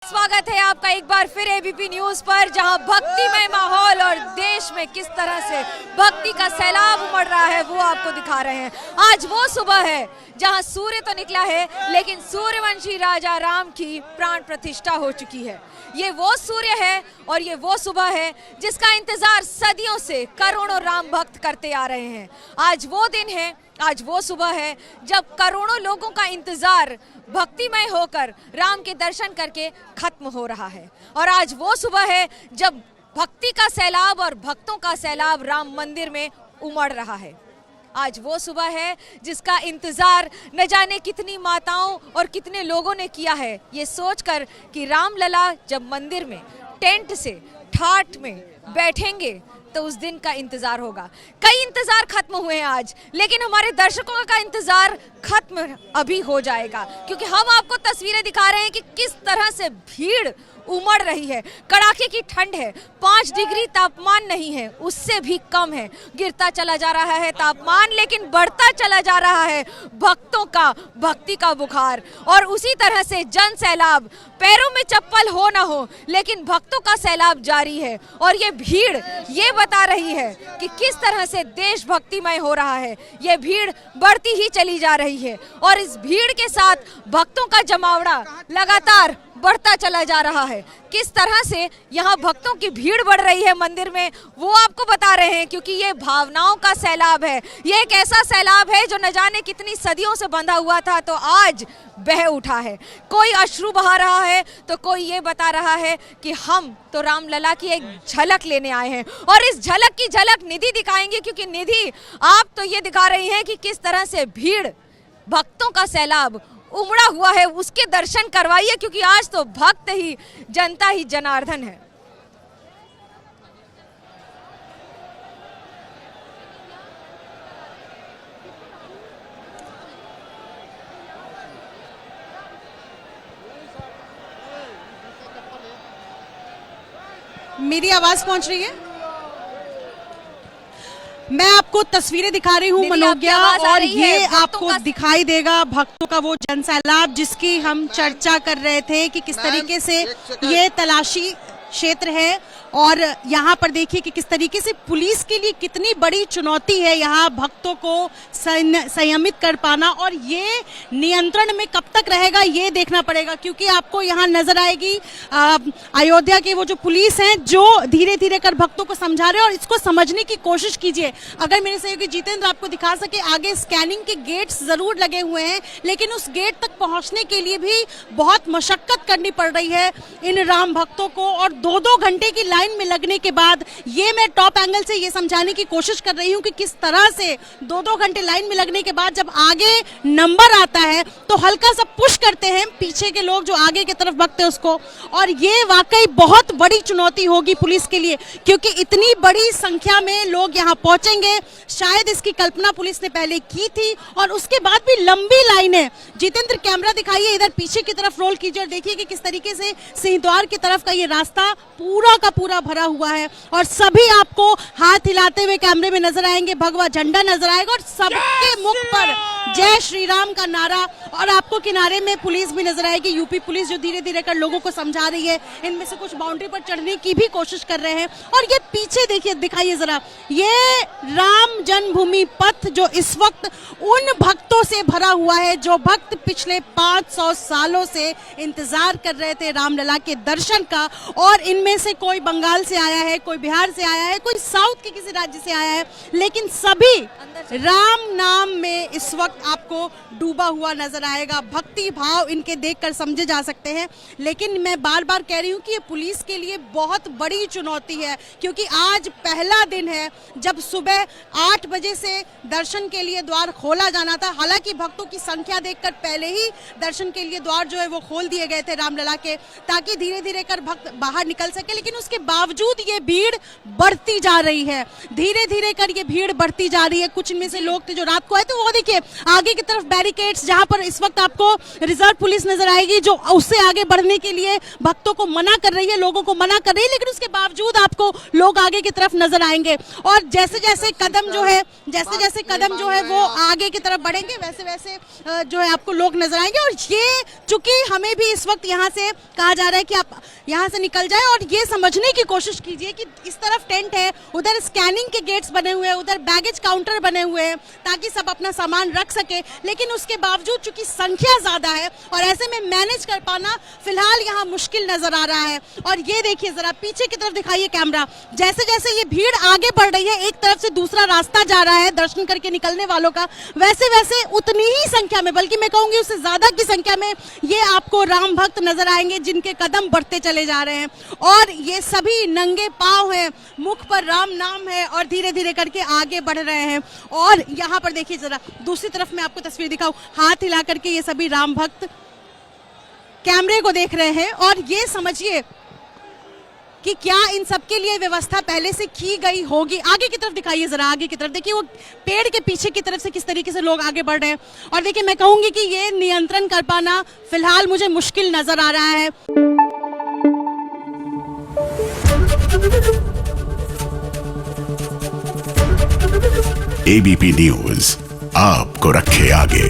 स्वागत है आपका एक बार फिर एबीपी न्यूज पर, जहां भक्तिमय माहौल और देश में किस तरह से भक्ति का सैलाब उमड़ रहा है वो आपको दिखा रहे हैं। आज वो सुबह है जहां सूर्य तो निकला है, लेकिन सूर्यवंशी राजा राम की प्राण प्रतिष्ठा हो चुकी है। ये वो सूर्य है और ये वो सुबह है जिसका इंतजार सदियों से करोड़ों राम भक्त करते आ रहे हैं। आज वो दिन है, आज वो सुबह है जब करोड़ों लोगों का इंतजार भक्तिमय होकर राम के दर्शन करके खत्म हो रहा है। और आज वो सुबह है जब भक्ति का सैलाब और भक्तों का सैलाब राम मंदिर में उमड़ रहा है। आज वो सुबह है जिसका इंतजार न जाने कितनी माताओं और कितने लोगों ने किया है, ये सोचकर कि रामलला जब मंदिर में टेंट से ठाठ में बैठेंगे तो उस दिन का इंतजार होगा। कई इंतजार खत्म हुए हैं आज, लेकिन हमारे दर्शकों का इंतजार खत्म अभी हो जाएगा, क्योंकि हम आपको तस्वीरें दिखा रहे हैं कि किस तरह से भीड़ उमड़ रही है। कड़ाके की ठंड है, 5 डिग्री तापमान नहीं है, उससे भी कम है। गिरता चला जा रहा है तापमान, लेकिन बढ़ता चला जा रहा है भक्तों का भक्ति का बुखार। और उसी तरह से जन सैलाब, पैरों में चप्पल हो ना हो, लेकिन भक्तों का सैलाब जारी है। और ये भीड़ ये बता रही है कि किस तरह से देश भक्तिमय हो रहा है। ये भीड़ बढ़ती ही चली जा रही है और इस भीड़ के साथ भक्तों का जमावड़ा लगातार बढ़ता चला जा रहा है। किस तरह से यहाँ भक्तों की भीड़ बढ़ रही है मंदिर में, वो आपको बता रहे हैं, क्योंकि ये भावनाओं का सैलाब है। ये एक ऐसा सैलाब है जो न जाने कितनी सदियों से बंधा हुआ था, तो आज बह उठा है। कोई अश्रु बहा रहा है तो कोई ये बता रहा है कि हम तो रामलला की एक झलक लेने आए हैं। और इस झलक की झलक निधि दिखाएंगे, क्योंकि निधि आप तो ये दिखा रही हैं कि किस तरह से भीड़ भक्तों का सैलाब उमड़ा हुआ है, उसके दर्शन करवाइए, क्योंकि आज तो भक्त ही जनता ही जनार्दन है। मेरी आवाज पहुंच रही है? मैं आपको तस्वीरें दिखा रही हूँ मनोज्ञा, और ये आपको दिखाई देगा भक्तों का वो जनसैलाब जिसकी हम चर्चा कर रहे थे कि किस तरीके से ये तलाशी क्षेत्र है। और यहाँ पर देखिए कि किस तरीके से पुलिस के लिए कितनी बड़ी चुनौती है यहाँ भक्तों को संयमित कर पाना, और ये नियंत्रण में कब तक रहेगा ये देखना पड़ेगा। क्योंकि आपको यहाँ नजर आएगी अयोध्या की वो जो पुलिस है जो धीरे धीरे कर भक्तों को समझा रहे हैं। और इसको समझने की कोशिश कीजिए, अगर मेरे सहयोगी जितेंद्र आपको दिखा सके, आगे स्कैनिंग के गेट्स जरूर लगे हुए हैं, लेकिन उस गेट तक पहुंचने के लिए भी बहुत मशक्कत करनी पड़ रही है इन राम भक्तों को। और 2-2 घंटे की लाइन में लगने के बाद ये मैं टॉप एंगल से ये समझाने की कोशिश कर रही हूँ कि किस तरह से 2-2 घंटे लाइन में लगने के बाद जब आगे नंबर आता है तो हल्का सा पुश करते हैं पीछे के लोग जो आगे की तरफ भगते हैं उसको। और ये वाकई बहुत बड़ी चुनौती होगी पुलिस के लिए, क्योंकि इतनी बड़ी संख्या में लोग यहाँ पहुंचेंगे, शायद इसकी कल्पना पुलिस ने पहले की थी। और उसके बाद भी लंबी लाइन है। जितेंद्र कैमरा दिखाइए, इधर पीछे की तरफ रोल कीजिए और देखिए कि किस तरीके से सिंहद्वार की तरफ का ये रास्ता पूरा का पूरा भरा हुआ है। और सभी आपको हाथ हिलाते हुए कैमरे में नजर आएंगे, भगवा झंडा नजर आएगा और सबके मुख पर जय श्री राम का नारा। और आपको किनारे में पुलिस भी नजर आएगी, यूपी पुलिस जो धीरे धीरे कर लोगों को समझा रही है। इनमें से कुछ बाउंड्री पर चढ़ने की भी कोशिश कर रहे हैं। और ये पीछे देखिए, दिखाइए जरा, ये राम जन्मभूमि पथ जो इस वक्त उन भक्तों से भरा हुआ है जो भक्त पिछले 500 सालों से इंतजार कर रहे थे रामलला के दर्शन का। और इनमें से कोई बंगाल से आया है, कोई बिहार से आया है, कोई साउथ के किसी राज्य से आया है, लेकिन सभी राम नाम में इस वक्त आपको डूबा हुआ नजर आएगा। भक्ति भाव इनके देखकर समझे जा सकते हैं। लेकिन मैं बार बार कह रही हूँ कि ये पुलिस के लिए बहुत बड़ी चुनौती है, क्योंकि आज पहला दिन है जब सुबह 8 बजे से दर्शन के लिए द्वार खोला जाना था। हालांकि भक्तों की संख्या देखकर पहले ही दर्शन के लिए द्वार जो है वो खोल दिए गए थे रामलला के, ताकि धीरे धीरे कर भक्त बाहर निकल सके, लेकिन उसके बावजूद ये भीड़ बढ़ती जा रही है। धीरे धीरे कर ये भीड़ बढ़ती जा रही है। कुछ इनमें से लोग थे जो रात को आए, तो वो देखिए आगे की तरफ बैरिकेड्स, जहां पर इस वक्त आपको रिजर्व पुलिस नजर आएगी जो उससे आगे बढ़ने के लिए भक्तों को मना कर रही है, लोगों को मना कर रही है, लेकिन उसके बावजूद आपको लोग आगे की तरफ नजर आएंगे। और जैसे जैसे कदम जो है वो आगे की तरफ बढ़ेंगे, वैसे वैसे जो है आपको लोग नजर आएंगे। और ये चूंकि हमें भी इस वक्त यहाँ से कहा जा रहा है कि आप यहाँ से निकल जाए और ये समझने की कोशिश कीजिए कि इस तरफ टेंट है, उधर स्कैनिंग के गेट्स बने हुए हैं, उधर बैगेज काउंटर बने हुए हैं ताकि सब अपना सामान रख सके, लेकिन उसके बावजूद चूंकि संख्या ज्यादा है और ऐसे में मैनेज कर पाना फिलहाल यहाँ मुश्किल नजर आ रहा है। और ये देखिए, जरा पीछे की तरफ दिखाइए कैमरा, जैसे जैसे ये भीड़ आगे बढ़ रही है, एक तरफ से दूसरा रास्ता जा रहा है दर्शन करके निकलने वालों का, वैसे वैसे उतनी ही संख्या में, बल्कि मैं कहूंगी उससे ज्यादा की संख्या में ये आपको राम भक्त नजर आएंगे जिनके कदम बढ़ते चले जा रहे हैं। और ये सभी नंगे पांव हैं, मुख पर राम नाम है और धीरे धीरे करके आगे बढ़ रहे हैं। और यहाँ पर देखिए, जरा दूसरी तरफ मैं आपको तस्वीर दिखाऊं, हाथ हिला करके ये सभी राम भक्त कैमरे को देख रहे हैं। और ये समझिए कि क्या इन सब के लिए व्यवस्था पहले से की गई होगी। आगे की तरफ दिखाइए, जरा आगे की तरफ देखिए, वो पेड़ के पीछे की तरफ से किस तरीके से लोग आगे बढ़ रहे हैं। और देखिए, मैं कहूंगी कि ये नियंत्रण कर पाना फिलहाल मुझे मुश्किल नजर आ रहा है। एबीपी न्यूज आपको रखे आगे।